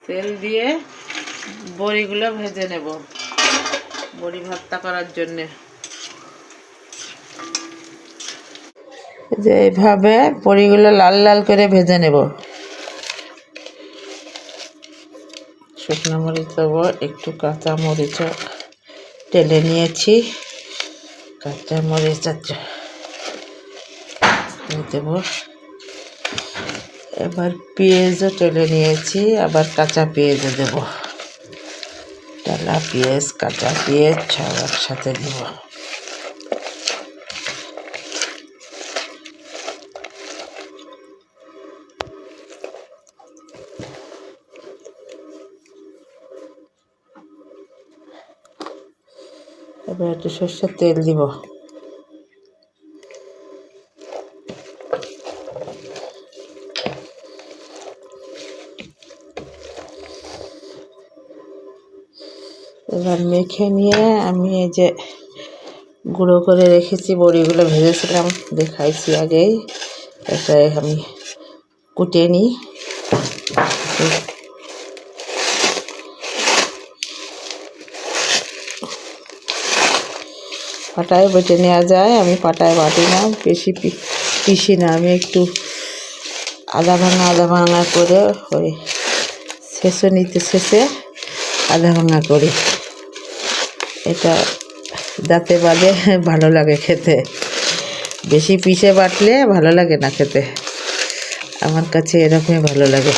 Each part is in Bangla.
তেল দিয়ে বড়িগুলো ভেজে নেব বড়ি ভর্তা করার জন্যে। যে এইভাবে বড়িগুলো লাল লাল করে ভেজে নেব। শুকনো মরিচ দেবো, একটু কাঁচা মরিচ টেলে নিয়েছি, কাঁচা মরিচ দেব। এবার পেঁয়াজও টেলে নিয়েছি, আবার কাঁচা পেঁয়াজও দেব। টালা পেঁয়াজ কাঁচা পেঁয়াজ সব একসাথে দেব। এবার একটু সরষের তেল দিব। এবার মেখে নিয়ে আমি এই যে গুঁড়ো করে রেখেছি বড়িগুলো ভেজেছিলাম, দেখাইছি আগেই, এটাই আমি কুটে নিই। পাটায় বেটে নেওয়া যায়, আমি পাটায় বাটি না, বেশি পিসি না, আমি একটু আধা ভাঙা করে ওই শেষে আধা ভাঙা করি। এটা দাঁতে বাজে, ভালো লাগে খেতে। বেশি পিষে বাটলে ভালো লাগে না খেতে, আমার কাছে এরকমই ভালো লাগে,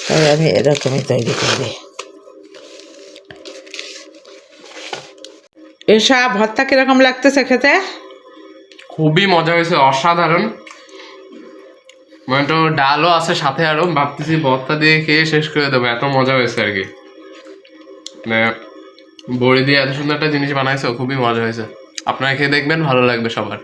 তাই আমি এরকমই তৈরি করি। এসা ভর্তা কিরকম লাগতেছে খেতে? খুবই মজা হয়েছে, অসাধারণ। মানে তো ডালও আছে সাথে, আরো ভাবতেছি ভর্তা দিয়ে খেয়ে শেষ করে দেবো, এত মজা হয়েছে আর কি। মানে বড়ি দিয়ে এত সুন্দর একটা জিনিস বানাইছো, খুবই মজা হয়েছে। আপনারা খেয়ে দেখবেন, ভালো লাগবে সবার।